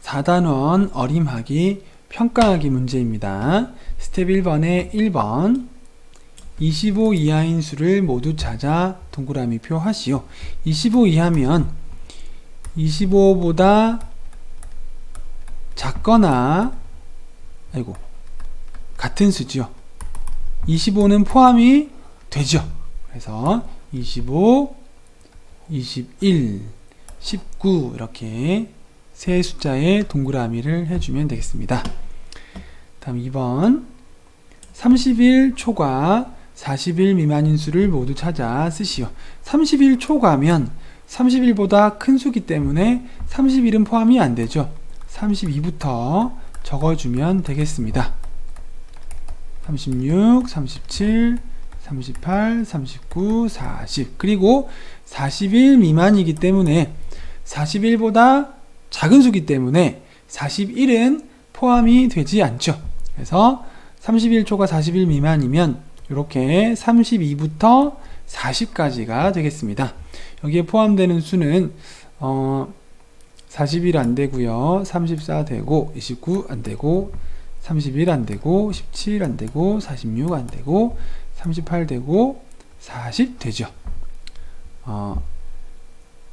4단원 어림하기 평가하기 문제입니다. 스텝 1번에 1번 25 이하인 수를 모두 찾아 동그라미표 하시오. 25 이하면 25보다 작거나 같은 수죠. 25는 포함이 되죠. 그래서 25, 21, 19 이렇게 세 숫자의 동그라미를 해주면 되겠습니다. 다음 2번 30일 초과 40일 미만인 수를 모두 찾아 쓰시오. 30일 초과면 30일보다 큰 수기 때문에 30일은 포함이 안 되죠. 32부터 적어주면 되겠습니다. 36, 37, 38, 39, 40 그리고 40일 미만이기 때문에 40일보다 작은 수기 때문에 41은 포함이 되지 않죠. 그래서 30일 초과 40일 미만이면 이렇게 32부터 40까지가 되겠습니다. 여기에 포함되는 수는 40일 안되고요, 34 되고, 29 안되고, 31 안되고, 17 안되고, 46 안되고, 38 되고, 40 되죠.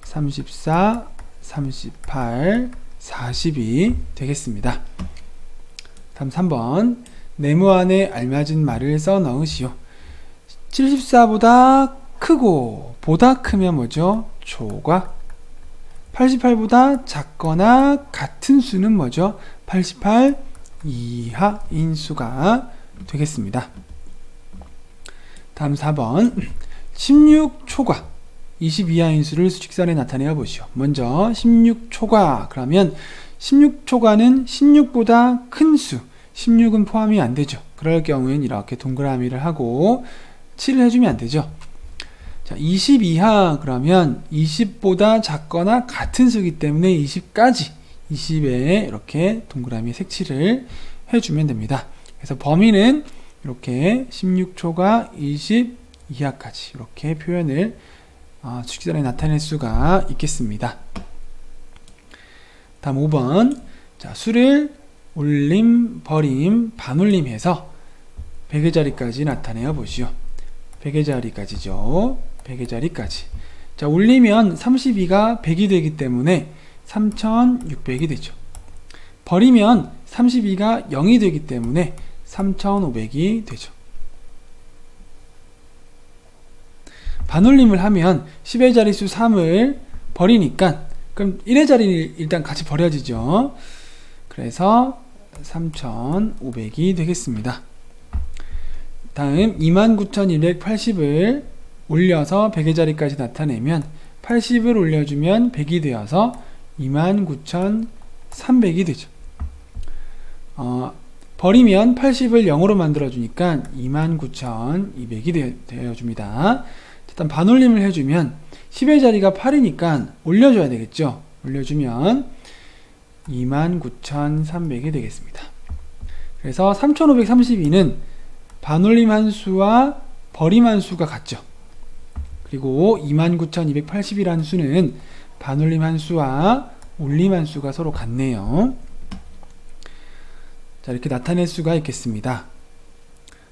34, 38, 40이 되겠습니다. 다음 3번 네모 안에 알맞은 말을 써 넣으시오. 74보다 크고 보다 크면 뭐죠? 초과. 88보다 작거나 같은 수는 뭐죠? 88 이하인 수가 되겠습니다. 다음 4번 16 초과 20 이하인 수를 수직선에 나타내어 보시오. 먼저 16 초과 그러면 16 초과는 16보다 큰 수 16은 포함이 안 되죠. 그럴 경우에는 이렇게 동그라미를 하고 칠을 해주면 안 되죠. 자, 20 이하 그러면 20보다 작거나 같은 수이기 때문에 20까지 20에 이렇게 동그라미 색칠을 해주면 됩니다. 그래서 범위는 이렇게 16초가 20 이하까지 이렇게 표현을 수직선에 나타낼 수가 있겠습니다. 다음 5번 자, 수를 올림, 버림, 반올림 해서 100의 자리까지 나타내어 보시오. 100의 자리까지죠. 100의 자리까지. 자, 올리면 32가 100이 되기 때문에 3600이 되죠. 버리면 32가 0이 되기 때문에 3500이 되죠. 반올림을 하면 10의 자릿수 3을 버리니까 그럼 1의 자리를 일단 같이 버려지죠. 그래서 3500이 되겠습니다. 다음 29180을 올려서 100의 자리까지 나타내면 80을 올려주면 100이 되어서 29300이 되죠. 버리면 80을 0으로 만들어주니까 29200이 되어줍니다. 일단 반올림을 해주면 10의 자리가 8이니까 올려줘야 되겠죠. 올려주면 29300이 되겠습니다. 그래서 3532는 반올림 한수와 버림 한수가 같죠. 그리고 29280이라는 수는 반올림 한수와 올림 한수가 서로 같네요. 자, 이렇게 나타낼 수가 있겠습니다.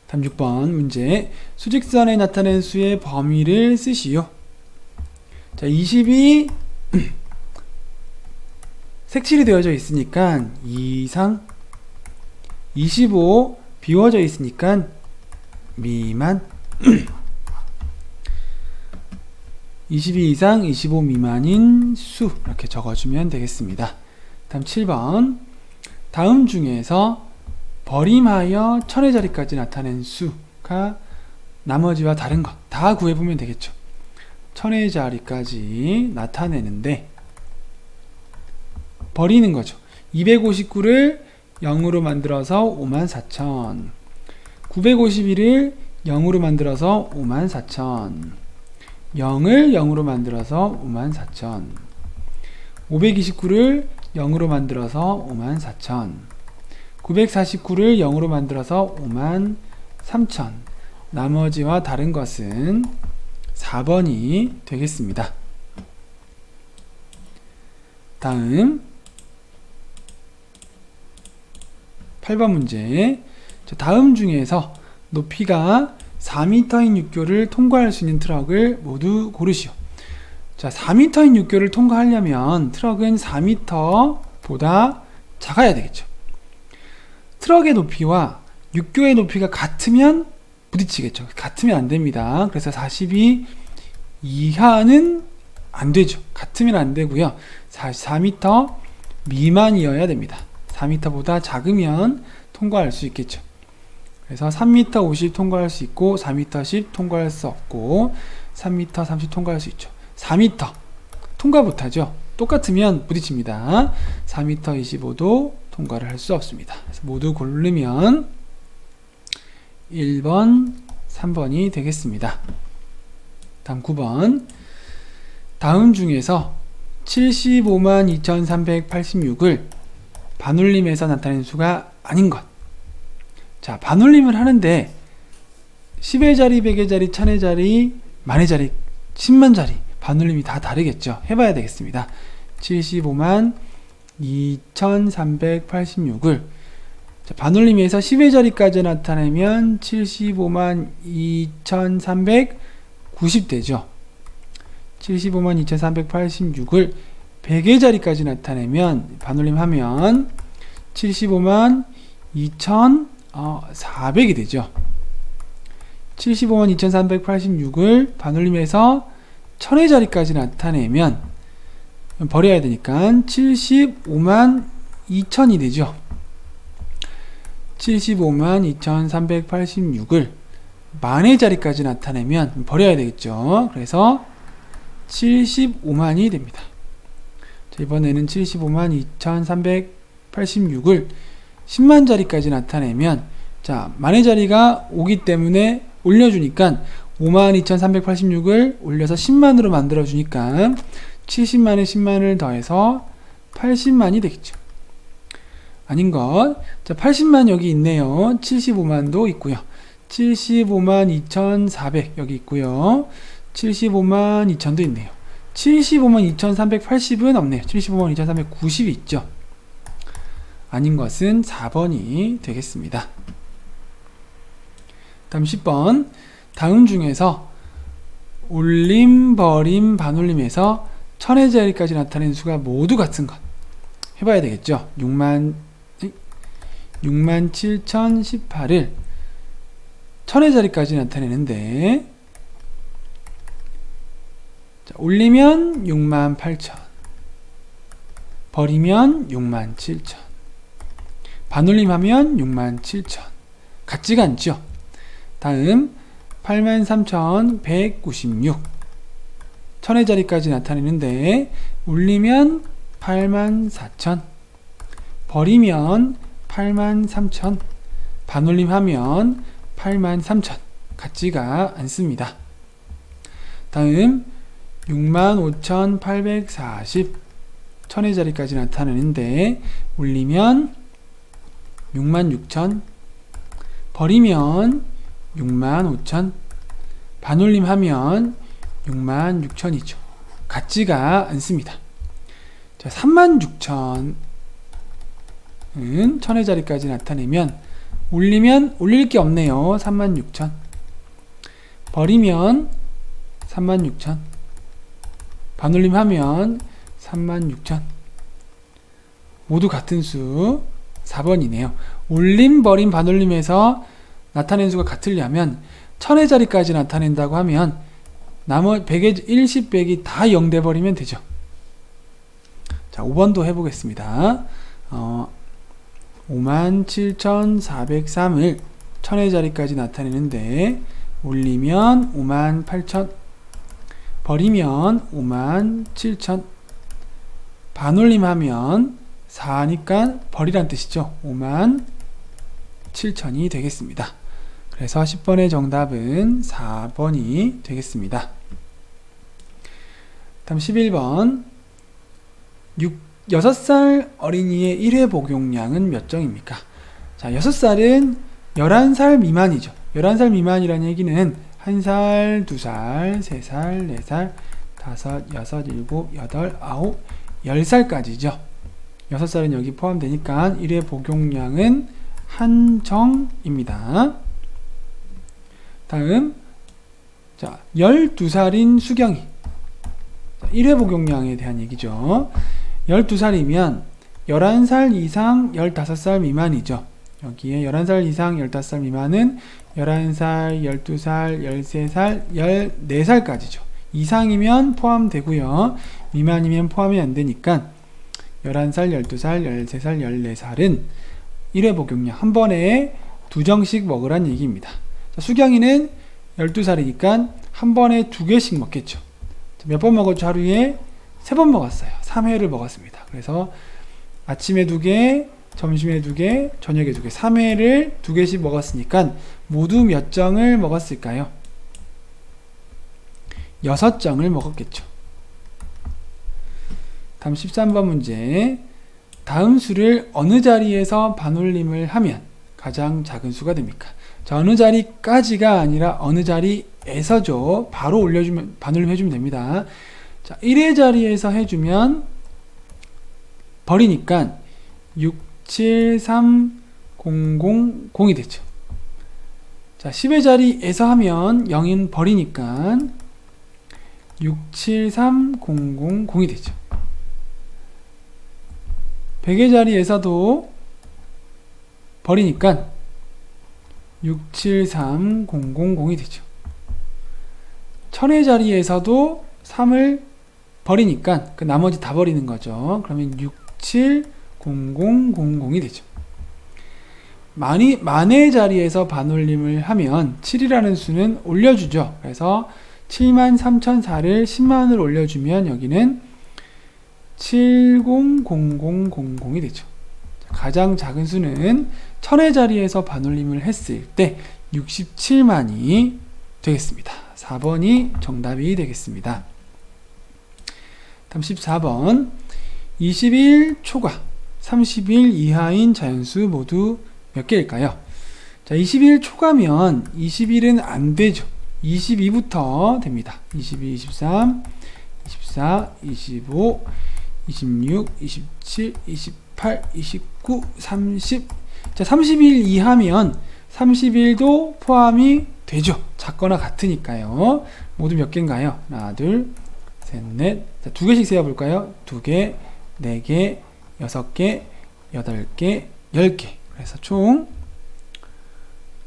다음 6번 문제 수직선에 나타낸 수의 범위를 쓰시오. 자, 20이 색칠이 되어져 있으니까 2 이상, 25 비워져 있으니까 미만, 22 이상, 25 미만인 수 이렇게 적어주면 되겠습니다. 다음 7번 다음 중에서 버림하여 1000의 자리까지 나타낸 수가 나머지와 다른 것 다 구해보면 되겠죠. 1000의 자리까지 나타내는데 버리는 거죠. 259를 0으로 만들어서 54000, 951을 0으로 만들어서 54000, 0을 0으로 만들어서 54000, 529를 0으로 만들어서 54000, 949를 0으로 만들어서 53000, 나머지와 다른 것은 4번이 되겠습니다. 다음 8번 문제. 자, 다음 중에서 높이가 4m인 육교를 통과할 수 있는 트럭을 모두 고르시오. 자, 4m인 육교를 통과하려면 트럭은 4m보다 작아야 되겠죠. 트럭의 높이와 육교의 높이가 같으면 부딪히겠죠. 같으면 안 됩니다. 그래서 42 이하는 안 되죠. 같으면 안 되고요. 4m 미만이어야 됩니다. 4m보다 작으면 통과할 수 있겠죠. 그래서 3m 50 통과할 수 있고 4m 10 통과할 수 없고 3m 30 통과할 수 있죠. 4m 통과 못하죠. 똑같으면 부딪힙니다. 4m 25도 통과를 할 수 없습니다. 그래서 모두 고르면 1번, 3번이 되겠습니다. 다음 9번. 다음 중에서 75만 2386을 반올림해서 나타낸 수가 아닌 것. 자, 반올림을 하는데 10의 자리, 100의 자리, 1000의 자리, 만의 자리, 10만 자리 반올림이 다 다르겠죠. 해봐야 되겠습니다. 75만 2386을 반올림에서 10의 자리까지 나타내면 75만 2390 되죠. 75만 2386을 100의 자리까지 나타내면 반올림하면 75만 2400이 되죠. 75만 2386을 반올림해서 1000의 자리까지 나타내면 버려야 되니까 75만 2000이 되죠. 75만 2386을 만의 자리까지 나타내면 버려야 되겠죠. 그래서 75만이 됩니다. 자, 이번에는 75만 2386을 10만 자리까지 나타내면, 자, 만의 자리가 오기 때문에 올려주니까 5만 2386을 올려서 10만으로 만들어주니까 70만에 10만을 더해서 80만이 되겠죠. 아닌 것. 자, 80만 여기 있네요. 75만도 있고요. 75만 2400 여기 있고요. 75만 2000도 있네요. 75만 2380은 없네요. 75만 2390이 있죠. 아닌 것은 4번이 되겠습니다. 다음 10번. 다음 중에서 올림, 버림, 반올림에서 1000의 자리까지 나타낸 수가 모두 같은 것. 해봐야 되겠죠. 67,018을 1000의 자리까지 나타내는데, 자, 올리면 68,000, 버리면 67,000, 반올림하면 67,000. 같지가 않죠. 다음 83,196 1000의 자리까지 나타내는데, 올리면 84,000, 버리면 83,000, 반올림하면 83,000. 같지가 않습니다. 다음 65,840 1000의 자리까지 나타내는데, 올리면 66,000, 버리면 65,000, 반올림하면 66,000이죠. 같지가 않습니다. 자, 36,000은 1000의 자리까지 나타내면, 올리면 올릴 게 없네요. 36,000, 버리면 36,000, 반올림하면 36,000. 모두 같은 수. 4번이네요. 올림, 버림, 반올림에서 나타낸 수가 같으려면 1000의 자리까지 나타낸다고 하면 나머지 100의 10, 100이 다 0 돼버리면 되죠. 자, 5번도 해보겠습니다. 57,403을 1000의 자리까지 나타내는데, 올리면 58,000, 버리면 57,000, 반올림하면 4니까 버리란 뜻이죠. 57,000이 되겠습니다. 그래서 10번의 정답은 4번이 되겠습니다. 다음 11번. 6살 어린이의 1회 복용량은 몇 정입니까? 자, 6살은 11살 미만이죠. 11살 미만이라는 얘기는 1살, 2살, 3살, 4살, 5, 6, 7, 8, 9, 10살까지죠. 6살은 여기 포함되니까 1회 복용량은 한정입니다. 다음, 자, 12살인 수경이. 1회 복용량에 대한 얘기죠. 12살이면 11살 이상 15살 미만이죠. 여기에 11살 이상 15살 미만은 11살, 12살, 13살, 14살까지죠. 이상이면 포함되고요. 미만이면 포함이 안 되니까 11살, 12살, 13살, 14살은 1회 복용량 한 번에 2정씩 먹으란 얘기입니다. 자, 수경이는 12살이니까 한 번에 2개씩 먹겠죠. 몇 번 먹었죠? 하루에 3번 먹었어요. 3회를 먹었습니다. 그래서 아침에 2개, 점심에 2개, 저녁에 2개, 3회를 2개씩 먹었으니까 모두 몇 정을 먹었을까요? 6정을 먹었겠죠. 다음 13번 문제. 다음 수를 어느 자리에서 반올림을 하면 가장 작은 수가 됩니까? 자, 어느 자리까지가 아니라 어느 자리에서죠. 바로 올려주면, 반올림 해주면 됩니다. 자, 1의 자리에서 해주면 버리니까 6, 7, 3, 0, 0, 0이 되죠. 자, 10의 자리에서 하면 0인 버리니까 6, 7, 3, 0, 0, 0이 되죠. 100의 자리에서도 버리니까 6, 7, 3, 0, 0, 0이 되죠. 1000의 자리에서도 3을 버리니까 그 나머지 다 버리는 거죠. 그러면 6, 7, 0, 0, 0, 0이 되죠. 만의 자리에서 반올림을 하면 7이라는 수는 올려주죠. 그래서 73,004를 10만을 올려주면 여기는 700000이 되죠. 가장 작은 수는 1000의 자리에서 반올림을 했을 때 67만이 되겠습니다. 4번이 정답이 되겠습니다. 다음 14번. 20일 초과 30일 이하인 자연수 모두 몇 개일까요? 자, 20일 초과면 20일은 안 되죠. 22부터 됩니다. 22, 23, 24, 25, 26, 27, 28, 29, 30. 자, 30일 이하면 30일도 포함이 되죠. 작거나 같으니까요. 모두 몇 개인가요? 하나, 둘, 셋, 넷. 자, 2개씩 세어볼까요? 2개, 4개, 6개, 8개, 10개. 그래서 총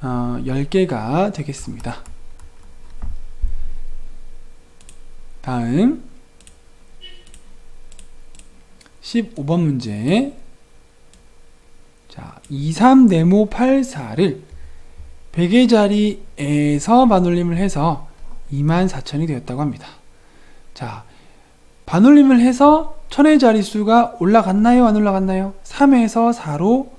10개가 되겠습니다. 다음 15번 문제. 자, 23, 네모, 84를 100의 자리에서 반올림을 해서 24,000이 되었다고 합니다. 자, 반올림을 해서 1000의 자릿수가 올라갔나요? 안 올라갔나요? 3에서 4로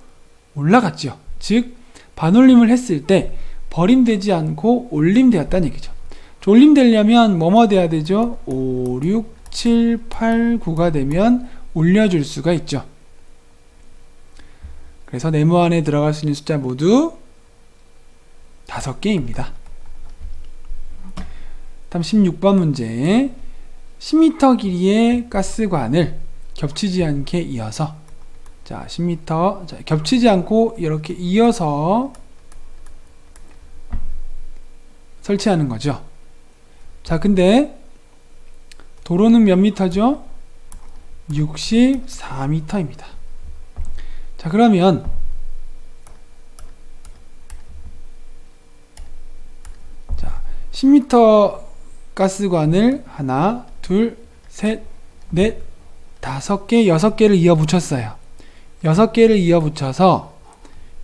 올라갔죠. 즉 반올림을 했을 때 버림되지 않고 올림되었다는 얘기죠. 올림되려면 뭐뭐 돼야 되죠? 5, 6, 7, 8, 9가 되면 올려줄 수가 있죠. 그래서 네모 안에 들어갈 수 있는 숫자 모두 5개입니다. 다음 16번 문제. 10m 길이의 가스관을 겹치지 않게 이어서, 자, 10m, 자, 겹치지 않고 이렇게 이어서 설치하는 거죠. 자, 근데 도로는 몇 미터죠? 64m입니다. 자, 그러면 자, 10m 가스관을 하나, 둘, 셋, 넷, 5개, 6개를 이어 붙였어요. 6개를 이어 붙여서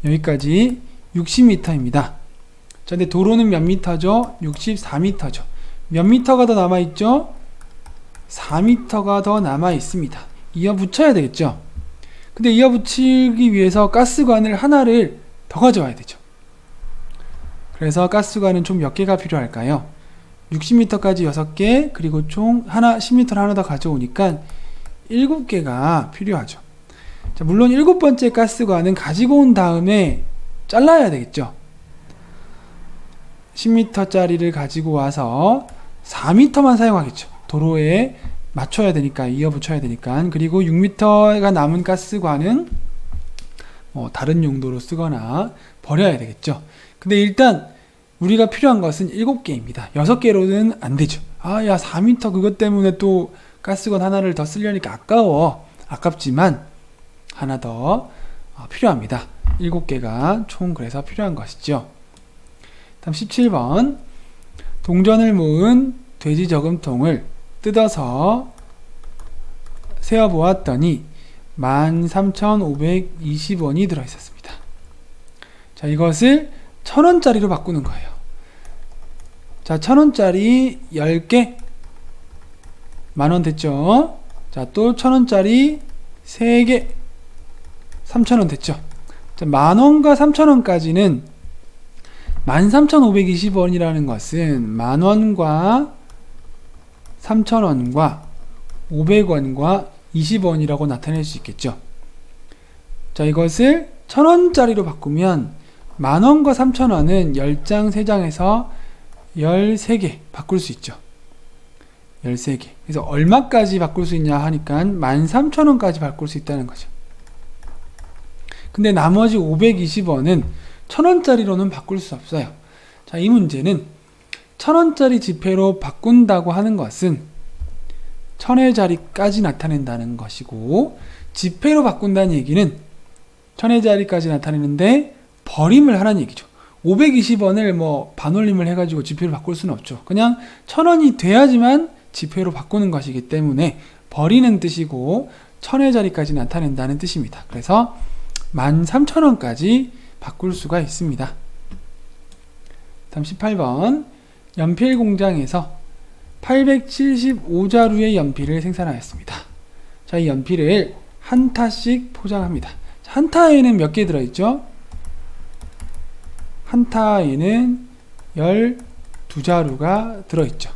여기까지 60m입니다. 자, 근데 도로는 몇 미터죠? 64m죠. 몇 미터가 더 남아있죠? 4m가 더 남아있습니다. 이어 붙여야 되겠죠? 근데 이어 붙이기 위해서 가스관을 하나를 더 가져와야 되죠. 그래서 가스관은 총 몇 개가 필요할까요? 60m까지 6개, 그리고 총 10m를 하나 더 가져오니까 7개가 필요하죠. 자, 물론 7번째 가스관은 가지고 온 다음에 잘라야 되겠죠. 10m짜리를 가지고 와서 4m만 사용하겠죠. 도로에 맞춰야 되니까, 이어 붙여야 되니까. 그리고 6m가 남은 가스관은 다른 용도로 쓰거나 버려야 되겠죠. 근데 일단 우리가 필요한 것은 7개입니다. 6개로는 안 되죠. 야 4m 그것 때문에 또 가스건 하나를 더 쓰려니까 아깝지만 하나 더 필요합니다. 7개가 총 그래서 필요한 것이죠. 다음 17번 동전을 모은 돼지 저금통을 뜯어서 세어보았더니 13,520원이 들어있었습니다. 자, 이것을 1,000원짜리로 바꾸는 거예요. 자, 1,000원짜리 10개 만원 됐죠. 자, 또 1,000원짜리 3개 3,000원 됐죠. 자, 만원과 3,000원까지는 13,520원이라는 것은 만원과 3,000원과 500원과 20원이라고 나타낼 수 있겠죠. 자, 이것을 1,000원짜리로 바꾸면 만원과 3,000원은 10장, 3장에서 13개 바꿀 수 있죠. 13개. 그래서 얼마까지 바꿀 수 있냐 하니까 13,000원까지 바꿀 수 있다는 거죠. 근데 나머지 520원은 1,000원짜리로는 바꿀 수 없어요. 자, 이 문제는 1,000원짜리 지폐로 바꾼다고 하는 것은 1,000의 자리까지 나타낸다는 것이고, 지폐로 바꾼다는 얘기는 1,000의 자리까지 나타내는데 버림을 하라는 얘기죠. 520원을 반올림을 해가지고 지폐로 바꿀 수는 없죠. 그냥 1,000원이 돼야지만 지폐로 바꾸는 것이기 때문에 버리는 뜻이고 1,000의 자리까지 나타낸다는 뜻입니다. 그래서 13,000원까지 바꿀 수가 있습니다. 다음 18번 연필 공장에서 875자루의 연필을 생산하였습니다. 자, 이 연필을 한 타씩 포장합니다. 자, 한 타에는 몇 개 들어있죠? 한 타에는 12자루가 들어있죠.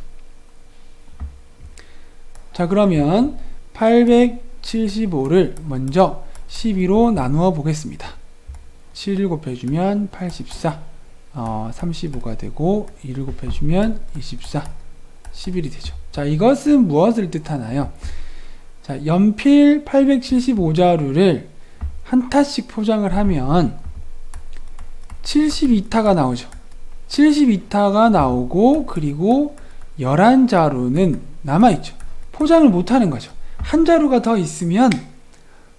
자, 그러면 875를 먼저 12로 나누어 보겠습니다. 7을 곱해주면 84, 35가 되고 2를 곱해주면 24, 11이 되죠. 자, 이것은 무엇을 뜻하나요? 자, 연필 875자루를 한 타씩 포장을 하면 72타가 나오죠. 72타가 나오고 그리고 11자루는 남아있죠. 포장을 못하는 거죠. 한 자루가 더 있으면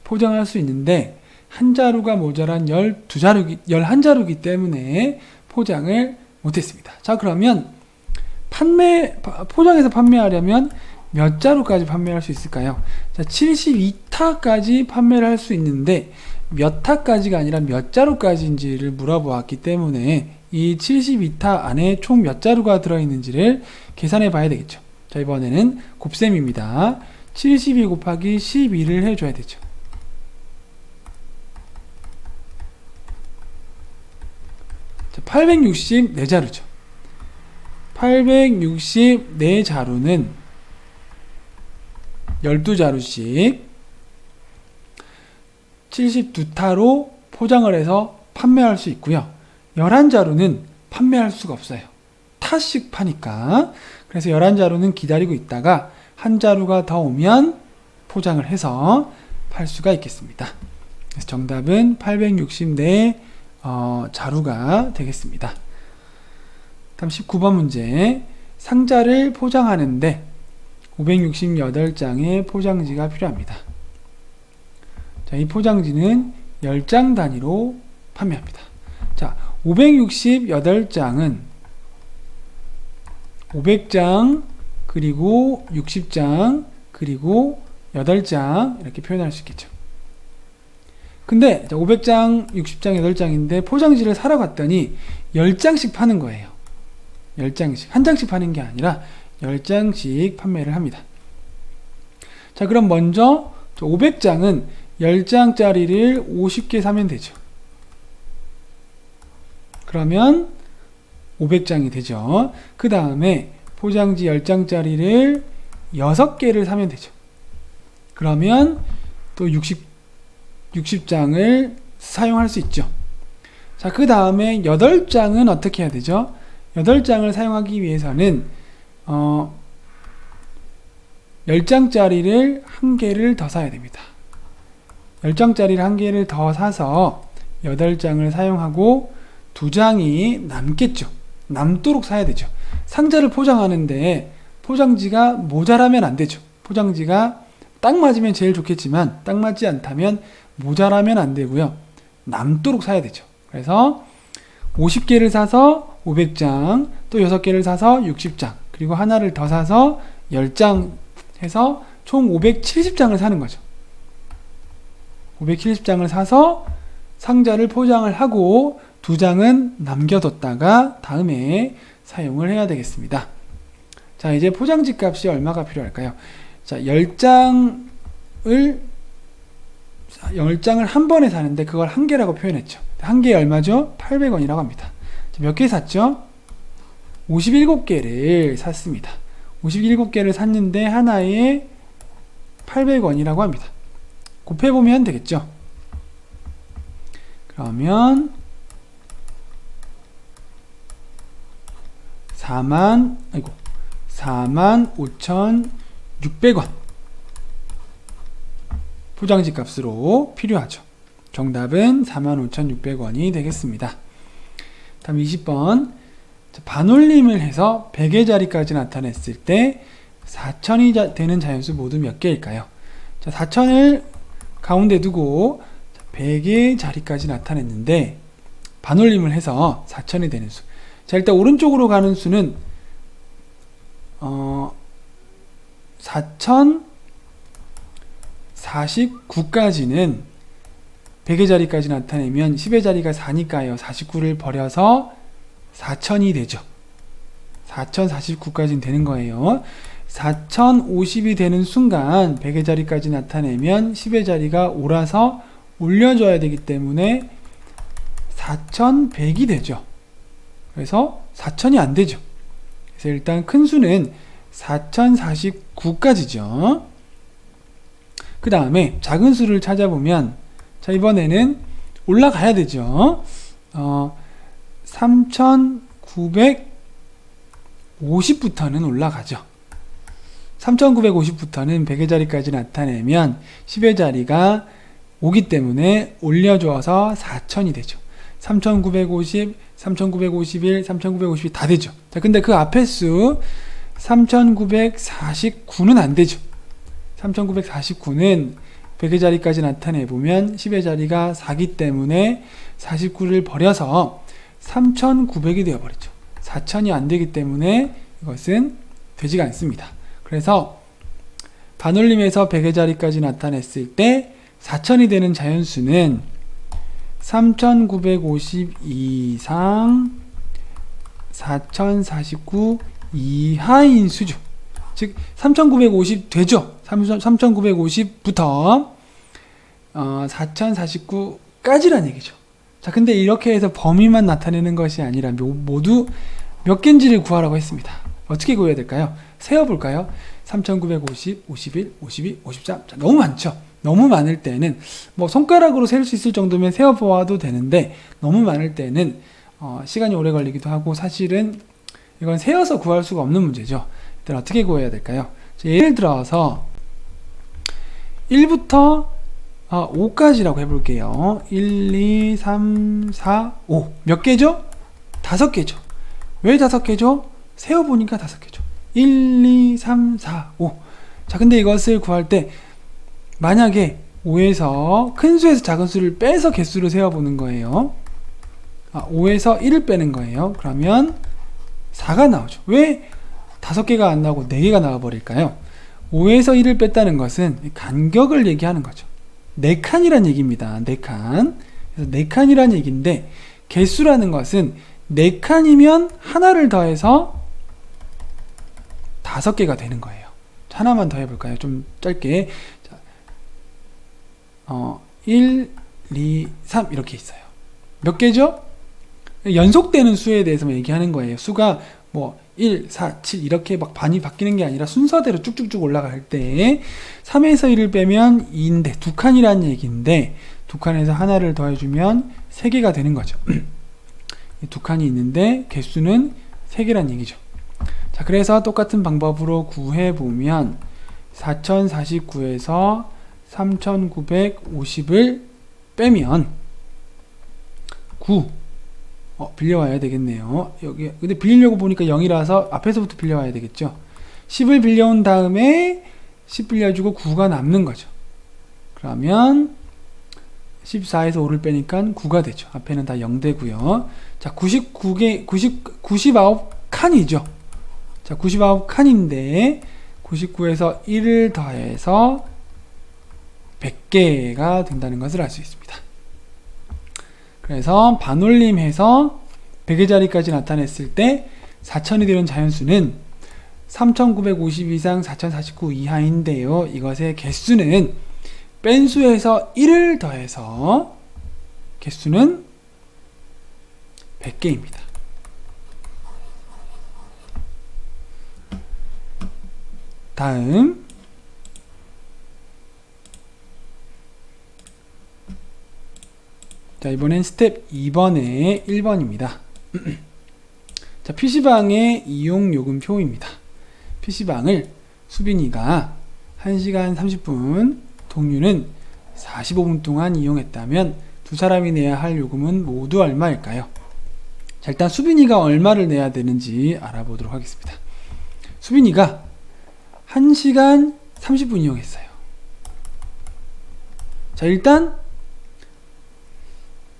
포장할 수 있는데 한 자루가 모자란 11자루기 때문에 포장을 못했습니다. 자, 그러면 포장해서 판매하려면 몇 자루까지 판매할 수 있을까요? 자, 72타까지 판매를 할 수 있는데 몇 타까지가 아니라 몇 자루까지인지를 물어보았기 때문에 이 72타 안에 총 몇 자루가 들어있는지를 계산해 봐야 되겠죠. 자, 이번에는 곱셈입니다. 72 곱하기 12를 해줘야 되죠. 자, 864자루죠. 864자루는 12자루씩 72타로 포장을 해서 판매할 수 있고요. 11자루는 판매할 수가 없어요. 타씩 파니까. 그래서 11자루는 기다리고 있다가 한 자루가 더 오면 포장을 해서 팔 수가 있겠습니다. 그래서 정답은 864 자루가 되겠습니다. 다음 19번 문제. 상자를 포장하는데 568장의 포장지가 필요합니다. 자, 이 포장지는 10장 단위로 판매합니다. 자, 568장은 500장 그리고 60장 그리고 8장 이렇게 표현할 수 있겠죠. 근데 500장, 60장, 8장인데 포장지를 사러 갔더니 10장씩 파는 거예요. 10장씩. 한 장씩 파는 게 아니라 10장씩 판매를 합니다. 자, 그럼 먼저 500장은 10장짜리를 50개 사면 되죠. 그러면 500장이 되죠. 그 다음에 포장지 10장짜리를 6개를 사면 되죠. 그러면 또 60장을 사용할 수 있죠. 자, 그 다음에 8장은 어떻게 해야 되죠? 8장을 사용하기 위해서는 10장짜리를 1개를 더 사야 됩니다. 10장짜리를 1개를 더 사서 8장을 사용하고 2장이 남겠죠. 남도록 사야 되죠. 상자를 포장하는데 포장지가 모자라면 안 되죠. 포장지가 딱 맞으면 제일 좋겠지만 딱 맞지 않다면 모자라면 안 되고요. 남도록 사야 되죠. 그래서 50개를 사서 500장, 또 6개를 사서 60장, 그리고 하나를 더 사서 10장 해서 총 570장을 사는 거죠. 570장을 사서 상자를 포장을 하고 2장은 남겨뒀다가 다음에 사용을 해야 되겠습니다. 자, 이제 포장지 값이 얼마가 필요할까요? 자, 10장을 한 번에 사는데 그걸 한 개라고 표현했죠. 한 개에 얼마죠? 800원이라고 합니다. 몇 개 샀죠? 57개를 샀습니다. 57개를 샀는데 하나에 800원이라고 합니다. 곱해보면 되겠죠. 그러면 45,600원 포장지 값으로 필요하죠. 정답은 45,600원이 되겠습니다. 다음 20번. 반올림을 해서 100의 자리까지 나타냈을 때 4,000이 되는 자연수 모두 몇 개일까요? 자, 4,000을 가운데 두고 100의 자리까지 나타냈는데 반올림을 해서 4,000이 되는 수. 자, 일단 오른쪽으로 가는 수는 4049까지는 100의 자리까지 나타내면 10의 자리가 4니까요. 49를 버려서 4,000이 되죠. 4,049까지는 되는 거예요. 4,050이 되는 순간 100의 자리까지 나타내면 10의 자리가 오라서 올려줘야 되기 때문에 4,100이 되죠. 그래서 4,000이 안 되죠. 그래서 일단 큰 수는 4,049까지죠. 그 다음에 작은 수를 찾아보면, 자, 이번에는 올라가야 되죠. 3,950부터는 올라가죠. 3,950부터는 100의 자리까지 나타내면 10의 자리가 오기 때문에 올려줘서 4,000이 되죠. 3,950, 3,951, 3,952 다 되죠. 자, 근데 그 앞에 수 3,949는 안 되죠. 3,949는 100의 자리까지 나타내보면 10의 자리가 4기 때문에 49를 버려서 3,900이 되어버리죠. 4,000이 안 되기 때문에 이것은 되지가 않습니다. 그래서 반올림에서 100의 자리까지 나타냈을 때 4,000이 되는 자연수는 3,950 이상 4,049 이하인 수죠. 즉 3,950 되죠. 3,950부터 4,049까지란 얘기죠. 자, 근데 이렇게 해서 범위만 나타내는 것이 아니라 모두 몇 개인지를 구하라고 했습니다. 어떻게 구해야 될까요? 세어볼까요? 3,950, 51, 52, 53. 자, 너무 많죠? 너무 많을 때는 뭐 손가락으로 셀 수 있을 정도면 세어보아도 되는데 너무 많을 때는 시간이 오래 걸리기도 하고 사실은 이건 세어서 구할 수가 없는 문제죠. 일단 어떻게 구해야 될까요? 예를 들어서 1부터 5까지라고 해볼게요. 1, 2, 3, 4, 5. 몇 개죠? 5개죠. 왜 5개죠? 세어보니까 5개죠. 1, 2, 3, 4, 5. 자, 근데 이것을 구할 때 만약에 5에서 큰 수에서 작은 수를 빼서 개수를 세어보는 거예요. 5에서 1을 빼는 거예요. 그러면 4가 나오죠. 왜 5개가 안 나오고 4개가 나와버릴까요? 5에서 1을 뺐다는 것은 간격을 얘기하는 거죠. 4칸이란 얘기입니다. 4칸. 그래서 4칸이란 얘기인데 개수라는 것은 4칸이면 하나를 더해서 5개가 되는 거예요. 하나만 더 해볼까요? 좀 짧게. 자, 1, 2, 3 이렇게 있어요. 몇 개죠? 연속되는 수에 대해서 얘기하는 거예요. 수가 뭐 1, 4, 7 이렇게 막 반이 바뀌는 게 아니라 순서대로 쭉쭉쭉 올라갈 때 3에서 1을 빼면 2인데 2칸이라는 얘기인데 2칸에서 하나를 더해주면 3개가 되는 거죠. 2칸이 있는데 개수는 3개란 얘기죠. 자, 그래서 똑같은 방법으로 구해보면 4049에서 3950을 빼면 9. 빌려와야 되겠네요. 여기 근데 빌리려고 보니까 0이라서 앞에서부터 빌려와야 되겠죠. 10을 빌려온 다음에 10 빌려주고 9가 남는 거죠. 그러면 14에서 5를 빼니까 9가 되죠. 앞에는 다 0 되고요. 자, 99칸이죠. 자, 99칸인데 99에서 1을 더해서 100개가 된다는 것을 알 수 있습니다. 그래서 반올림해서 100의 자리까지 나타냈을 때 4000이 되는 자연수는 3950 이상 4049 이하인데요. 이것의 개수는 뺀 수에서 1을 더해서 개수는 100개입니다. 다음 자, 이번엔 스텝 2번의 1번입니다. 자, PC방의 이용요금표입니다. PC방을 수빈이가 1시간 30분, 동유는 45분 동안 이용했다면 두 사람이 내야 할 요금은 모두 얼마일까요? 자, 일단 수빈이가 얼마를 내야 되는지 알아보도록 하겠습니다. 수빈이가 1시간 30분 이용했어요. 자, 일단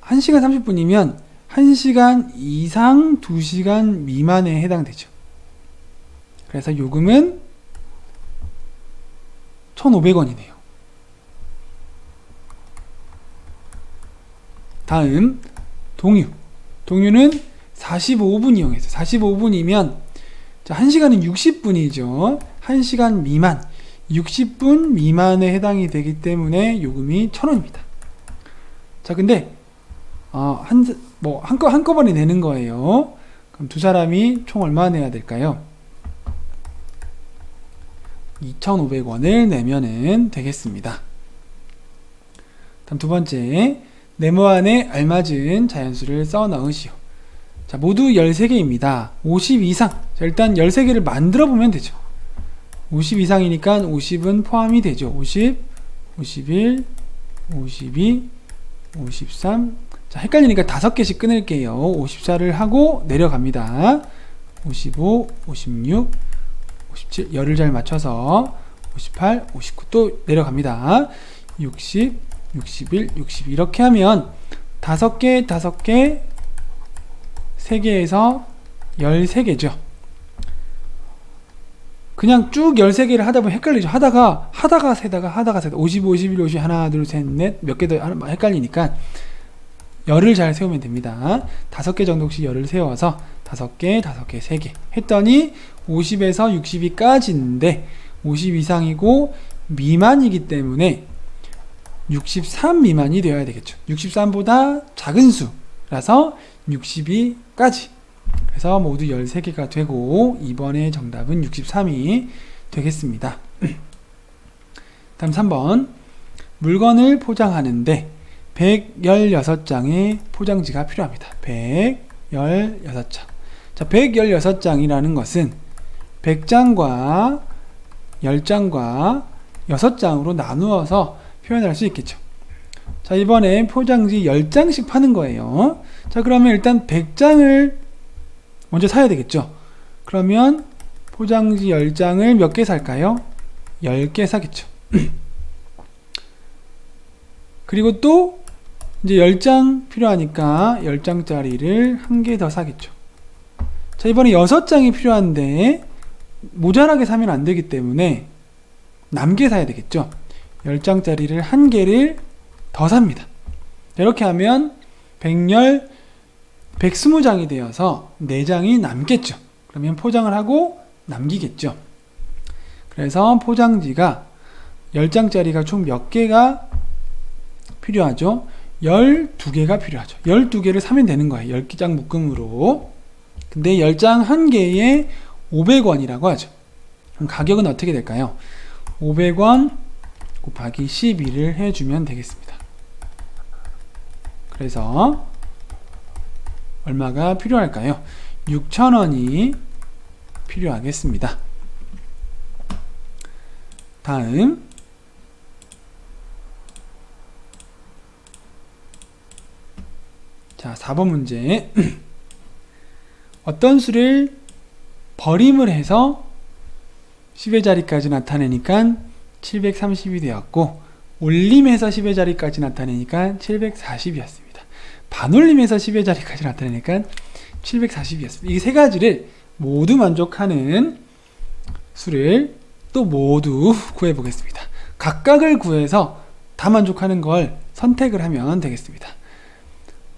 1시간 30분이면 1시간 이상 2시간 미만에 해당되죠. 그래서 요금은 1,500원이네요. 다음 동유. 동유는 45분 이용했어요. 45분이면 자, 1시간은 60분이죠. 1시간 미만, 60분 미만에 해당이 되기 때문에 요금이 1,000원입니다. 자, 근데 한꺼번에 내는 거예요. 그럼 두 사람이 총 얼마 내야 될까요? 2,500원을 내면은 되겠습니다. 다음 두 번째, 네모 안에 알맞은 자연수를 써 넣으시오. 자, 모두 13개입니다. 50 이상. 자, 일단 13개를 만들어 보면 되죠. 50 이상이니까 50은 포함이 되죠. 50, 51, 52, 53. 자, 헷갈리니까 5개씩 끊을게요. 54를 하고 내려갑니다. 55, 56, 57, 열을 잘 맞춰서 58, 59 또 내려갑니다. 60, 61, 62 이렇게 하면 5개, 5개, 3개에서 13개죠. 그냥 쭉 13개를 하다 보면 헷갈리죠. 하다가 세다가 55, 51, 52 하나, 둘, 셋, 넷 몇 개 더 헷갈리니까 열을 잘 세우면 됩니다. 5개 정도씩 열을 세워서 5개, 5개, 3개 했더니 50에서 62까지인데 50 이상이고 미만이기 때문에 63 미만이 되어야 되겠죠. 63보다 작은 수라서 62까지. 그래서 모두 13개가 되고 이번에 정답은 63이 되겠습니다. 다음 3번. 물건을 포장하는데 116장의 포장지가 필요합니다. 116장. 자, 116장이라는 것은 100장과 10장과 6장으로 나누어서 표현할 수 있겠죠. 자, 이번에 포장지 10장씩 파는 거예요. 자, 그러면 일단 100장을 먼저 사야 되겠죠. 그러면 포장지 10장을 몇 개 살까요? 10개 사겠죠. 그리고 또 이제 10장 필요하니까 10장짜리를 한 개 더 사겠죠. 자, 이번에 6장이 필요한데 모자라게 사면 안 되기 때문에 남게 사야 되겠죠. 10장짜리를 한 개를 더 삽니다. 이렇게 하면 120장이 되어서 4장이 남겠죠. 그러면 포장을 하고 남기겠죠. 그래서 포장지가 10장짜리가 총 몇 개가 필요하죠? 12개가 필요하죠. 12개를 사면 되는 거예요. 10장 묶음으로. 근데 10장 한 개에 500원이라고 하죠. 그럼 가격은 어떻게 될까요? 500원 곱하기 12를 해주면 되겠습니다. 그래서 얼마가 필요할까요? 6,000원이 필요하겠습니다. 다음 자, 4번 문제. 어떤 수를 버림을 해서 10의 자리까지 나타내니까 730이 되었고, 올림해서 10의 자리까지 나타내니까 740이었습니다. 반올림해서 10의 자리까지 나타내니까 740이었습니다. 이 세 가지를 모두 만족하는 수를 또 모두 구해 보겠습니다. 각각을 구해서 다 만족하는 걸 선택을 하면 되겠습니다.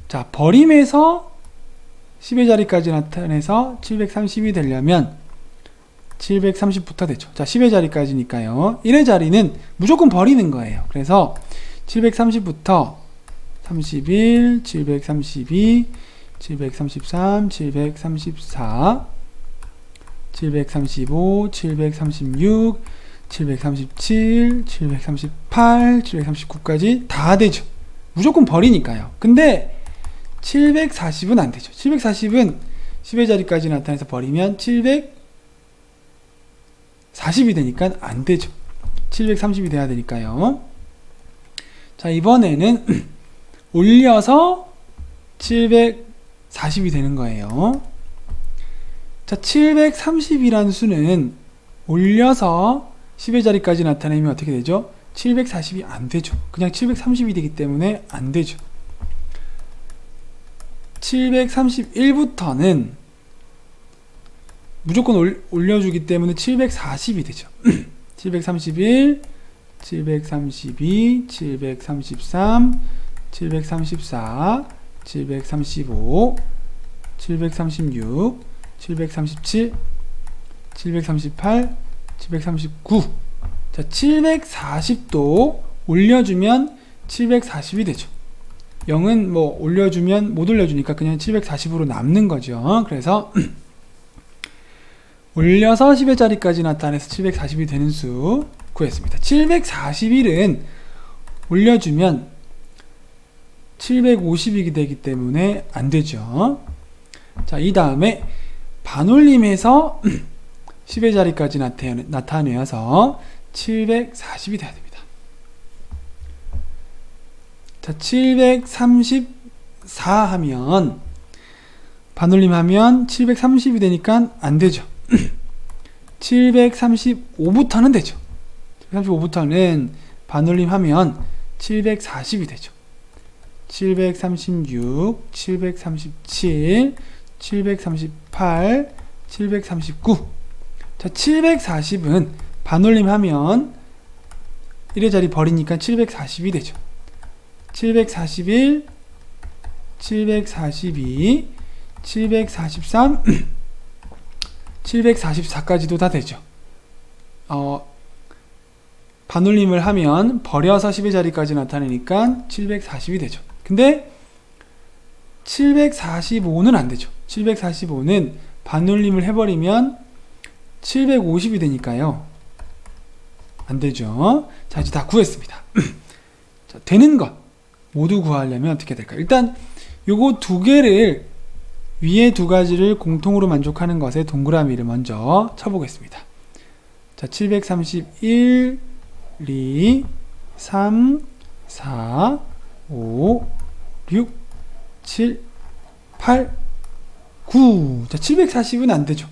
자, 버림해서 10의 자리까지 나타내서 730이 되려면 730부터 되죠. 자, 10의 자리까지니까요. 1의 자리는 무조건 버리는 거예요. 그래서 730부터 31, 732, 733, 734, 735, 736, 737, 738, 739까지 다 되죠. 무조건 버리니까요. 근데 740은 안 되죠. 740은 10의 자리까지 나타내서 버리면 740이 되니까 안 되죠. 730이 돼야 되니까요. 자, 이번에는 올려서 740이 되는 거예요. 자, 730이라는 수는 올려서 10의 자리까지 나타내면 어떻게 되죠? 740이 안 되죠. 그냥 730이 되기 때문에 안 되죠. 731부터는 무조건 올려주기 때문에 740이 되죠. 731, 732, 733, 734, 735, 736, 737, 738, 739. 자, 740도 올려주면 740이 되죠. 0은 뭐 올려주면 못 올려주니까 그냥 740으로 남는 거죠. 그래서 올려서 10의 자리까지 나타내서 740이 되는 수 구했습니다. 741은 올려주면 750이 되기 때문에 안 되죠. 자, 이 다음에 반올림해서 10의 자리까지 나타내어서 740이 돼야 됩니다. 자, 734 하면 반올림하면 730이 되니까 안 되죠. 735부터는 되죠. 735부터는 반올림하면 740이 되죠. 736, 737, 738, 739. 자, 740은 반올림하면 1의 자리 버리니까 740이 되죠. 741, 742, 743, 744까지도 다 되죠. 반올림을 하면 버려서 10의 자리까지 나타내니까 740이 되죠. 근데 745는 안 되죠. 745는 반올림을 해버리면 750이 되니까요. 안 되죠. 자, 이제 다 구했습니다. 자, 되는 것 모두 구하려면 어떻게 될까요? 일단 요거 두 개를 위에 두 가지를 공통으로 만족하는 것에 동그라미를 먼저 쳐보겠습니다. 자, 731, 2, 3, 4, 5, 6, 7, 8, 9. 자, 740은 안 되죠.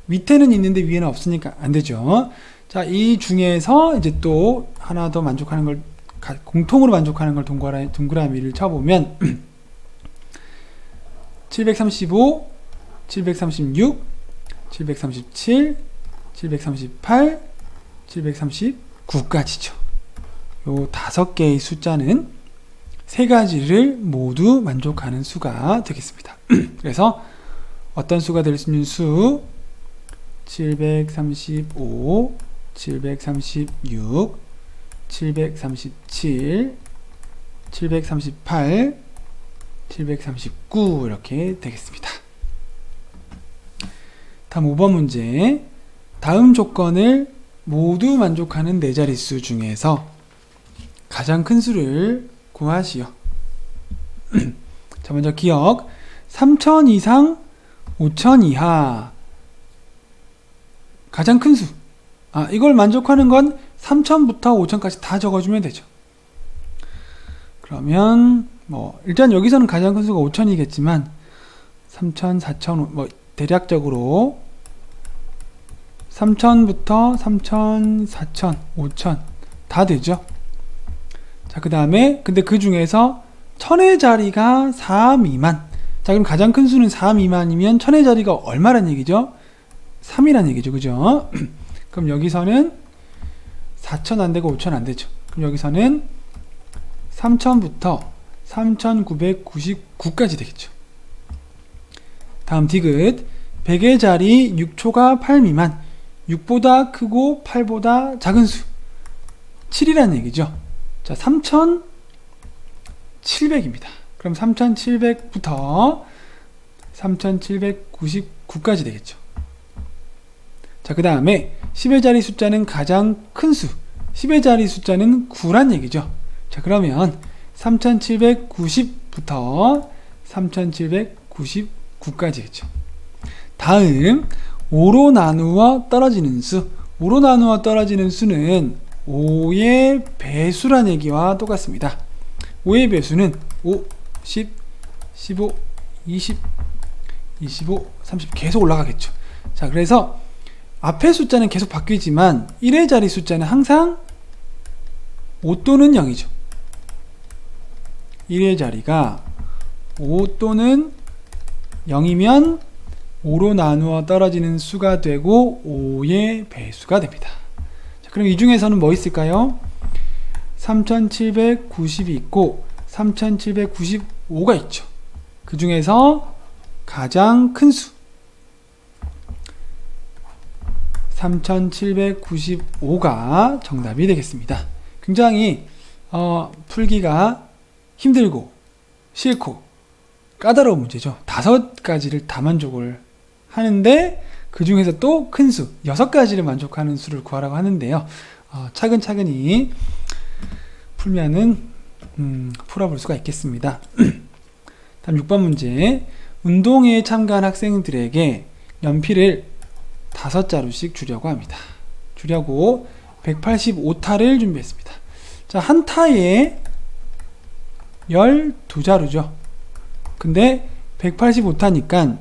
밑에는 있는데 위에는 없으니까 안 되죠. 자, 이 중에서 이제 또 하나 더 만족하는 걸, 공통으로 만족하는 걸 동그라미를 쳐보면 735, 736, 737, 738, 739까지죠. 요 5개의 숫자는 세 가지를 모두 만족하는 수가 되겠습니다. 그래서 어떤 수가 될 수 있는 수? 735, 736, 737, 738, 739 이렇게 되겠습니다. 다음 5번 문제. 다음 조건을 모두 만족하는 네 자릿수 중에서 가장 큰 수를 구하시오. 자, 먼저 기억. 3000 이상 5000 이하 가장 큰 수. 이걸 만족하는 건 3000부터 5000까지 다 적어주면 되죠. 그러면 뭐 일단 여기서는 가장 큰 수가 5000이겠지만 3000, 4000 뭐 대략적으로 3000부터 3000, 4000, 5000 다 되죠. 자, 그 다음에 근데 그 중에서 1000의 자리가 4 미만. 자, 그럼 가장 큰 수는 4 미만이면 1000의 자리가 얼마란 얘기죠? 3이란 얘기죠. 그죠? 그럼 여기서는 4000 안되고 5000 안되죠. 그럼 여기서는 3000부터 3999까지 되겠죠. 다음 디귿 100의 자리 6초가 8 미만. 6보다 크고 8보다 작은 수 7이라는 얘기죠. 자, 3700입니다. 그럼 3700부터 3799까지 되겠죠. 자, 그 다음에 10의 자리 숫자는 가장 큰 수 10의 자리 숫자는 9란 얘기죠. 자, 그러면 3790부터 3799까지 겠죠. 다음 5로 나누어 떨어지는 수 5로 나누어 떨어지는 수는 5의 배수란 얘기와 똑같습니다. 5의 배수는 5, 10, 15, 20, 25, 30 계속 올라가겠죠. 자, 그래서 앞에 숫자는 계속 바뀌지만 1의 자리 숫자는 항상 5 또는 0이죠. 1의 자리가 5 또는 0이면 5로 나누어 떨어지는 수가 되고 5의 배수가 됩니다. 자, 그럼 이 중에서는 뭐 있을까요? 3790이 있고 3795가 있죠. 그 중에서 가장 큰 수 3795가 정답이 되겠습니다. 굉장히 풀기가 힘들고 싫고 까다로운 문제죠. 5가지를 다 만족을 하는데 그 중에서 또 큰 수 6가지를 만족하는 수를 구하라고 하는데요. 차근차근히 풀면은 풀어볼 수가 있겠습니다. 다음 6번 문제. 운동회에 참가한 학생들에게 연필을 5자루씩 주려고 합니다. 주려고 185타를 준비했습니다. 자, 한 타에 12자루죠. 근데 185타니까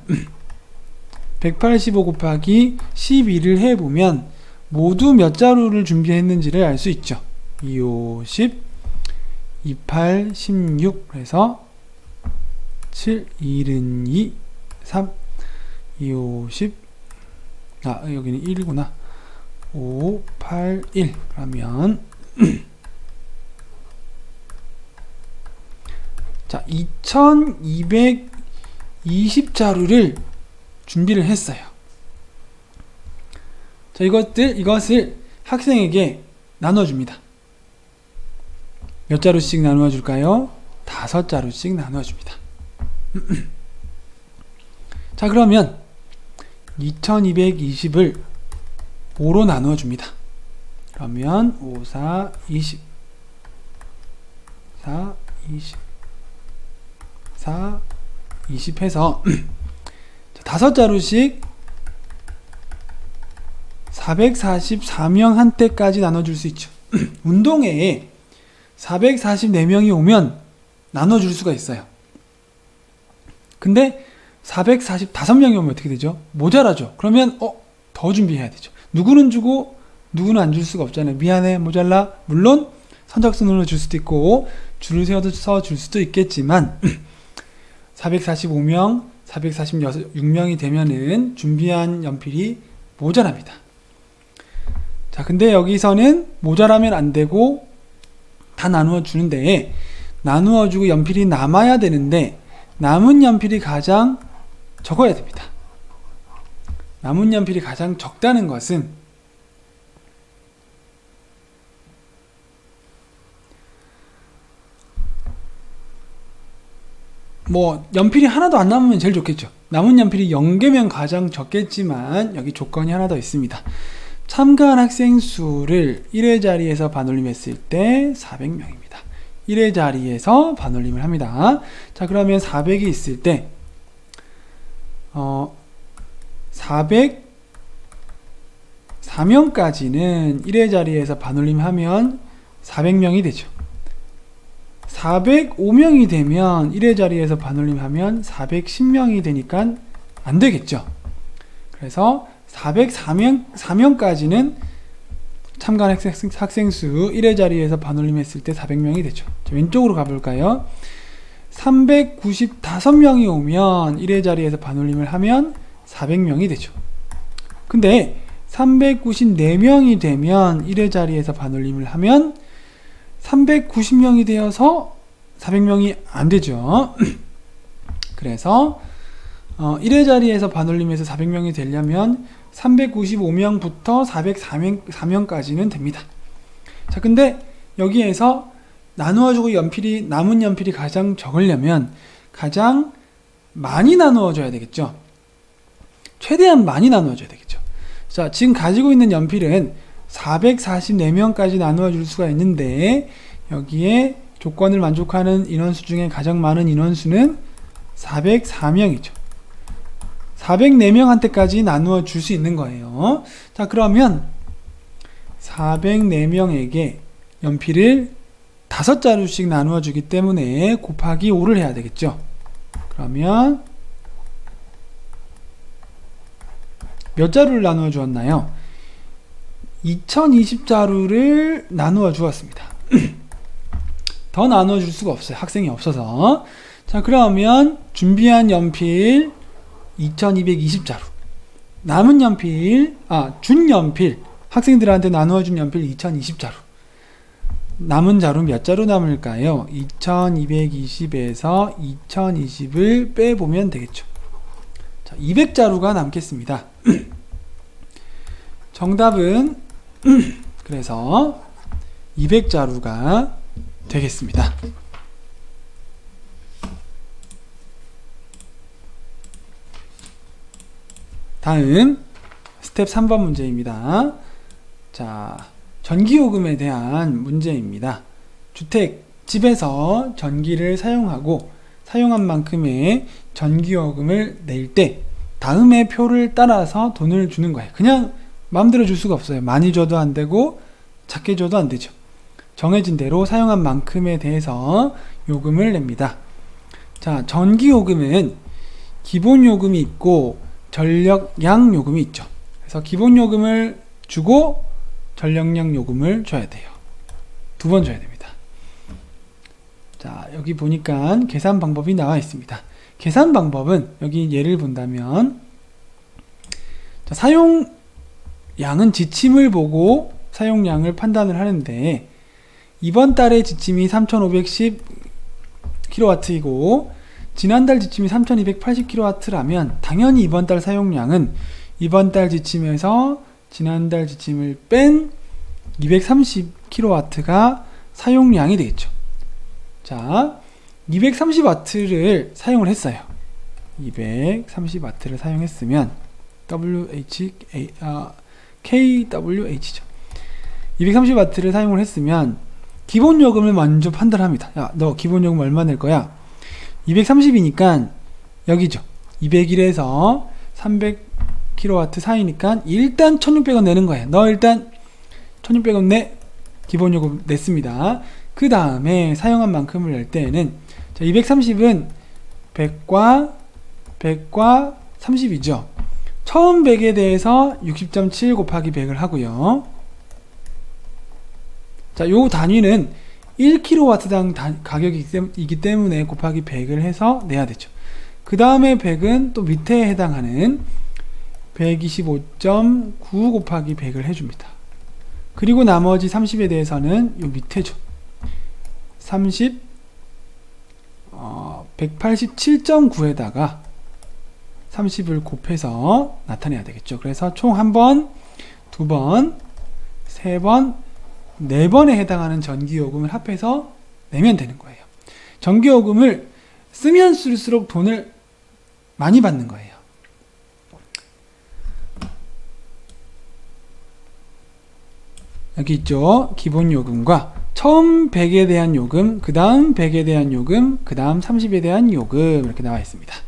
185 곱하기 12를 해보면 모두 몇 자루를 준비했는지를 알 수 있죠. 2, 5, 10, 2, 8, 16 그래서 7, 1은 2, 3, 2, 5, 10 여기는 1이구나. 5, 8, 1 그러면 자, 2220자루를 준비를 했어요. 자, 이것을 학생에게 나눠줍니다. 몇 자루씩 나누어 줄까요? 5자루씩 나누어 줍니다. 자, 그러면 2220을 5로 나누어 줍니다. 그러면 5, 4, 20 4, 20 4, 20 해서 5자루씩 444명한테까지 나눠줄 수 있죠. 운동회에 444명이 오면 나눠줄 수가 있어요. 근데 445명이 오면 어떻게 되죠? 모자라죠. 그러면 더 준비해야 되죠. 누구는 주고 누구는 안 줄 수가 없잖아요. 미안해, 모자라. 물론 선착순으로 줄 수도 있고 줄을 세워서 줄 수도 있겠지만 445명, 446명이 되면은 준비한 연필이 모자랍니다. 자, 근데 여기서는 모자라면 안 되고 다 나누어 주는데 나누어 주고 연필이 남아야 되는데 남은 연필이 가장 적어야 됩니다. 남은 연필이 가장 적다는 것은 뭐 연필이 하나도 안 남으면 제일 좋겠죠. 남은 연필이 0개면 가장 적겠지만 여기 조건이 하나 더 있습니다. 참가한 학생 수를 1의 자리에서 반올림했을 때 400명입니다. 1의 자리에서 반올림을 합니다. 자, 그러면 400이 있을 때 404명까지는 1의 자리에서 반올림하면 400명이 되죠. 405명이 되면 1회 자리에서 반올림하면 410명이 되니까 안 되겠죠. 그래서 404명까지는 참가한 학생 수 1회 자리에서 반올림했을 때 400명이 되죠. 자, 왼쪽으로 가볼까요? 395명이 오면 1회 자리에서 반올림을 하면 400명이 되죠. 근데 394명이 되면 1회 자리에서 반올림을 하면 390명이 되어서 400명이 안 되죠. 그래서 1회 자리에서 반올림해서 400명이 되려면 395명부터 404명까지는 됩니다. 자, 근데 여기에서 나누어주고 남은 연필이 가장 적으려면 가장 많이 나누어줘야 되겠죠. 최대한 많이 나누어줘야 되겠죠. 자, 지금 가지고 있는 연필은 444명까지 나누어 줄 수가 있는데 여기에 조건을 만족하는 인원수 중에 가장 많은 인원수는 404명이죠. 404명한테까지 나누어 줄 수 있는 거예요. 자, 그러면 404명에게 연필을 5자루씩 나누어 주기 때문에 곱하기 5를 해야 되겠죠. 그러면 몇 자루를 나누어 주었나요? 2020자루를 나누어 주었습니다. 더 나누어 줄 수가 없어요. 학생이 없어서. 자, 그러면 준비한 연필 2220자루, 남은 연필, 준연필, 학생들한테 나누어 준 연필 2020자루, 남은 자루 몇 자루 남을까요? 2220에서 2020을 빼보면 되겠죠. 자, 200자루가 남겠습니다. 정답은 그래서 200자루가 되겠습니다. 다음 스텝 3번 문제입니다. 자, 전기요금에 대한 문제입니다. 집에서 전기를 사용하고 사용한 만큼의 전기요금을 낼 때 다음의 표를 따라서 돈을 주는 거예요. 그냥 마음대로 줄 수가 없어요. 많이 줘도 안 되고 작게 줘도 안 되죠. 정해진 대로 사용한 만큼에 대해서 요금을 냅니다. 자, 전기요금은 기본요금이 있고 전력량 요금이 있죠. 그래서 기본요금을 주고 전력량 요금을 줘야 돼요. 2번 줘야 됩니다. 자, 여기 보니까 계산 방법이 나와 있습니다. 계산 방법은 여기 예를 본다면, 자, 사용량은 지침을 보고 사용량을 판단을 하는데 이번 달의 지침이 3510kW이고 지난달 지침이 3280kW라면 당연히 이번 달 사용량은 이번 달 지침에서 지난달 지침을 뺀 230kW가 사용량이 되겠죠. 자, 230W를 사용을 했어요. 230W를 사용했으면 KWH죠. 230W를 사용을 했으면 기본요금을 먼저 판단합니다. 야, 너 기본요금 얼마 낼 거야? 230이니까 여기죠. 201에서 300kW 사이니까 일단 1600원 내는 거예요. 너 일단 1600원 내. 기본요금 냈습니다. 그 다음에 사용한 만큼을 낼 때에는, 자, 230은 100과 30이죠. 처음 100에 대해서 60.7 곱하기 100을 하고요. 자, 요 단위는 1kW당 가격이기 때문에 곱하기 100을 해서 내야 되죠. 그 다음에 100은 또 밑에 해당하는 125.9 곱하기 100을 해줍니다. 그리고 나머지 30에 대해서는 요 밑에죠. 187.9에다가 30을 곱해서 나타내야 되겠죠. 그래서 총 1번, 2번, 3번, 4번에 해당하는 전기요금을 합해서 내면 되는 거예요. 전기요금을 쓰면 쓸수록 돈을 많이 받는 거예요. 여기 있죠. 기본요금과 처음 100에 대한 요금, 그 다음 100에 대한 요금, 그 다음 30에 대한 요금, 이렇게 나와 있습니다. 자,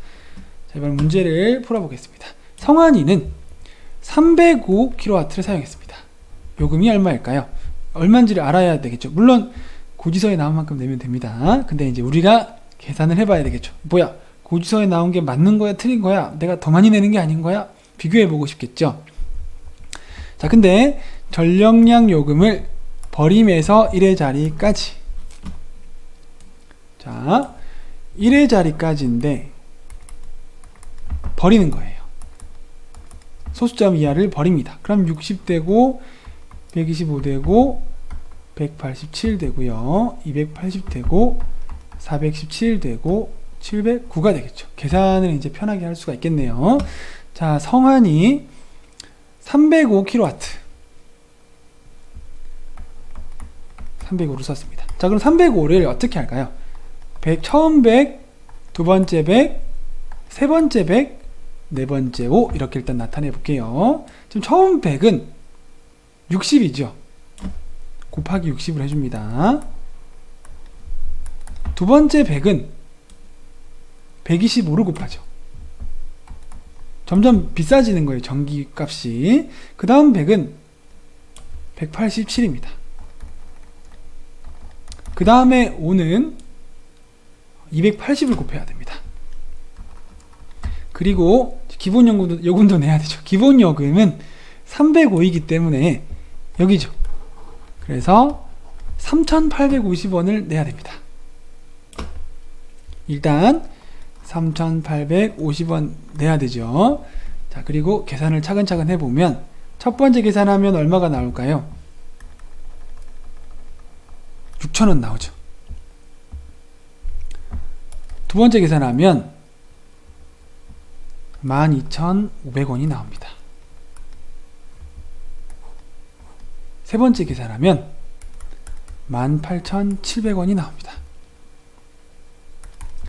이번 문제를 풀어보겠습니다. 성환이는 305kW를 사용했습니다. 요금이 얼마일까요? 얼마인지를 알아야 되겠죠. 물론 고지서에 나온 만큼 내면 됩니다. 근데 이제 우리가 계산을 해봐야 되겠죠. 뭐야? 고지서에 나온 게 맞는 거야? 틀린 거야? 내가 더 많이 내는 게 아닌 거야? 비교해보고 싶겠죠. 자, 근데 전력량 요금을 버림에서 1의 자리까지. 자, 1의 자리까지인데 버리는 거예요. 소수점 이하를 버립니다. 그럼 60되고 125되고 187 되고요. 280 되고 417 되고 709가 되겠죠. 계산을 이제 편하게 할 수가 있겠네요. 자, 성환이 305kW 305로 썼습니다. 자, 그럼 305를 어떻게 할까요? 100, 처음 100, 두 번째 100, 세 번째 100, 네 번째 5 이렇게 일단 나타내 볼게요. 지금 처음 100은 60이죠. 곱하기 60을 해줍니다. 두 번째 100은 125를 곱하죠. 점점 비싸지는 거예요. 전기값이. 그 다음 100은 187입니다. 그 다음에 5는 280을 곱해야 됩니다. 그리고 기본 요금도 내야 되죠. 기본 요금은 305이기 때문에 여기죠. 그래서 3,850원을 내야 됩니다. 일단 3,850원 내야 되죠. 자, 그리고 계산을 차근차근 해보면 첫 번째 계산하면 얼마가 나올까요? 6,000원 나오죠. 두 번째 계산하면 12,500원이 나옵니다. 세 번째 계산하면 18,700원이 나옵니다.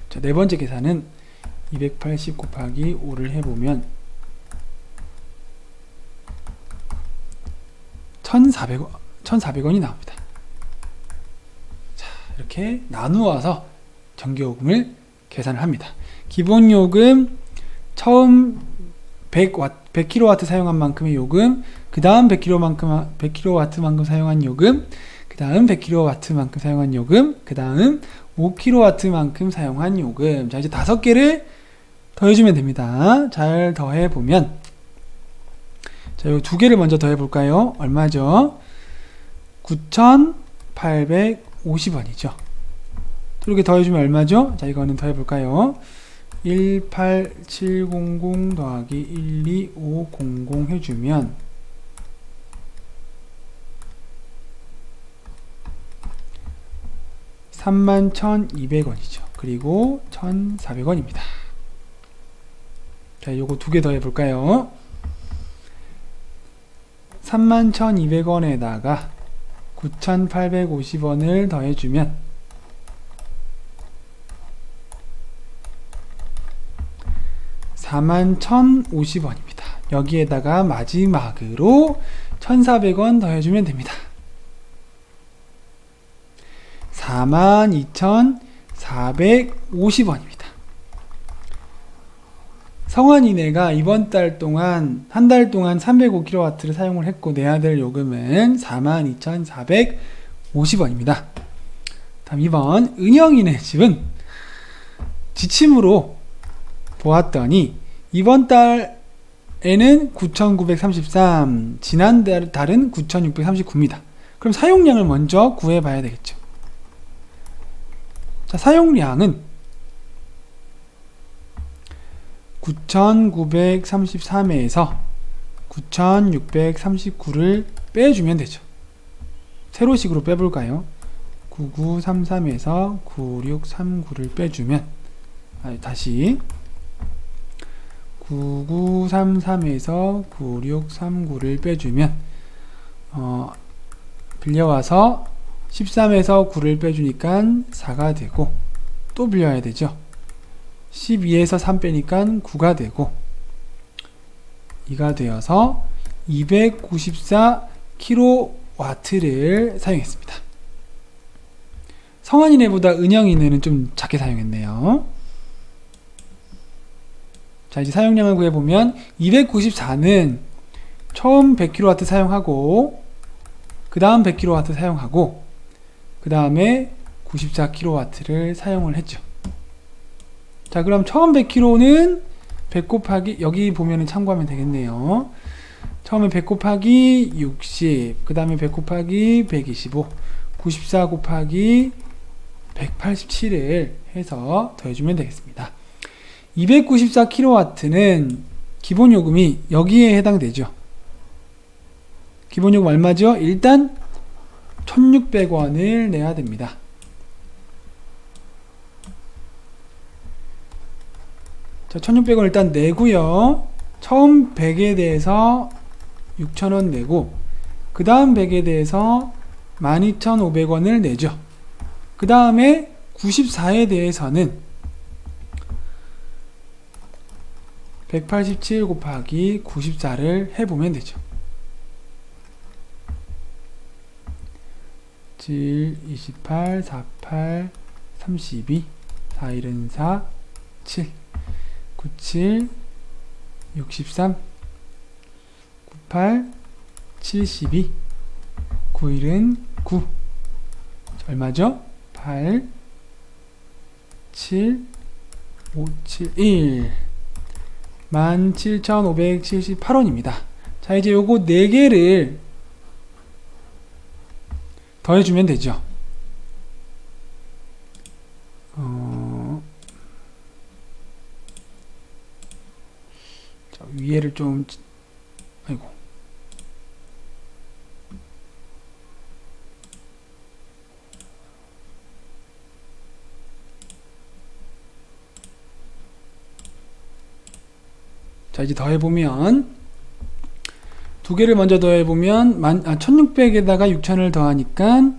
자, 네 번째 계산은 280 곱하기 5를 해보면 1,400원이 나옵니다. 자, 이렇게 나누어서 전기요금을 계산을 합니다. 기본요금 처음 100kW 사용한 만큼의 요금, 그 다음 100kW만큼 사용한 요금, 그 다음 100kW만큼 사용한 요금, 그 다음 5kW만큼 사용한 요금. 자, 이제 5개를 더해주면 됩니다. 잘 더해보면, 자, 요 2개를 먼저 더해볼까요? 얼마죠? 9,850원이죠. 이렇게 더해주면 얼마죠? 자, 이거는 더해볼까요? 18700 더하기 12500 해주면 31,200원이죠. 그리고 1,400원입니다. 자, 요거 2개 더 해볼까요? 31,200원에다가 9,850원을 더해주면 41,050원입니다. 여기에다가 마지막으로 1,400원 더해주면 됩니다. 42,450원입니다. 성환이네가 이번 달 동안 한 달 동안 305kW를 사용을 했고 내야 될 요금은 42,450원입니다. 다음 2번 은영이네 집은 지침으로 보았더니 이번 달에는 9,933, 지난 달은 9,639입니다. 그럼 사용량을 먼저 구해봐야 되겠죠. 자, 사용량은 9,933에서 9,639를 빼주면 되죠. 세로식으로 빼볼까요? 9933에서 9639를 빼주면, 다시 9933에서 9639를 빼주면 빌려와서 13에서 9를 빼주니까 4가 되고, 또 빌려야 되죠. 12에서 3 빼니까 9가 되고 2가 되어서 294kW를 사용했습니다. 성환이네보다 은영이네는 좀 작게 사용했네요. 자, 이제 사용량을 구해보면 294는 처음 100kW 사용하고 그 다음 100kW 사용하고 그 다음에 94kW를 사용을 했죠. 자, 그럼 처음 100kW는 100 곱하기, 여기 보면은 참고하면 되겠네요. 처음에 100 곱하기 60, 그 다음에 100 곱하기 125, 94 곱하기 187을 해서 더해주면 되겠습니다. 294kW는 기본 요금이 여기에 해당되죠. 기본 요금 얼마죠? 일단 1600원을 내야 됩니다. 자, 1600원 일단 내고요. 처음 100에 대해서 6000원 내고, 그 다음 100에 대해서 12500원을 내죠. 그 다음에 94에 대해서는 187 곱하기 94를 해보면 되죠. 7, 28, 48, 32, 4, 1은 4, 7, 97, 63, 98, 72, 91은 9. 얼마죠? 8, 7, 5, 7, 1. 17,578원입니다. 자, 이제 요거 4개를 더해주면 되죠. 자, 위에를 좀, 아이고. 자, 이제 더해보면, 2개를 먼저 더해보면, 1600에다가 6000을 더하니까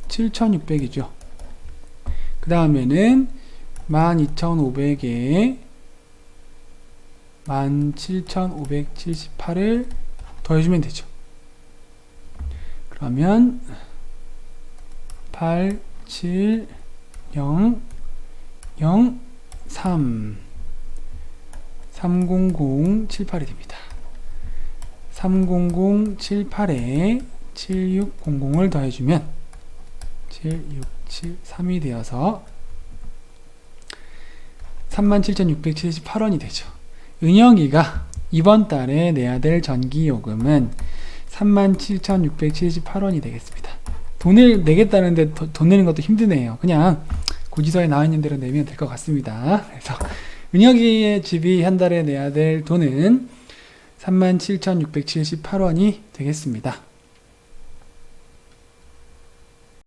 7600이죠. 그 다음에는 12500에 17578을 더해주면 되죠. 그러면 8, 7, 0, 0, 3 30078이 됩니다. 30078에 7600을 더해주면 7673이 되어서 37,678원이 되죠. 은영이가 이번 달에 내야 될 전기요금은 37,678원이 되겠습니다. 돈을 내겠다는데 돈 내는 것도 힘드네요. 그냥 고지서에 나와 있는 대로 내면 될 것 같습니다. 그래서 은혁이의 집이 한 달에 내야 될 돈은 37,678원이 되겠습니다.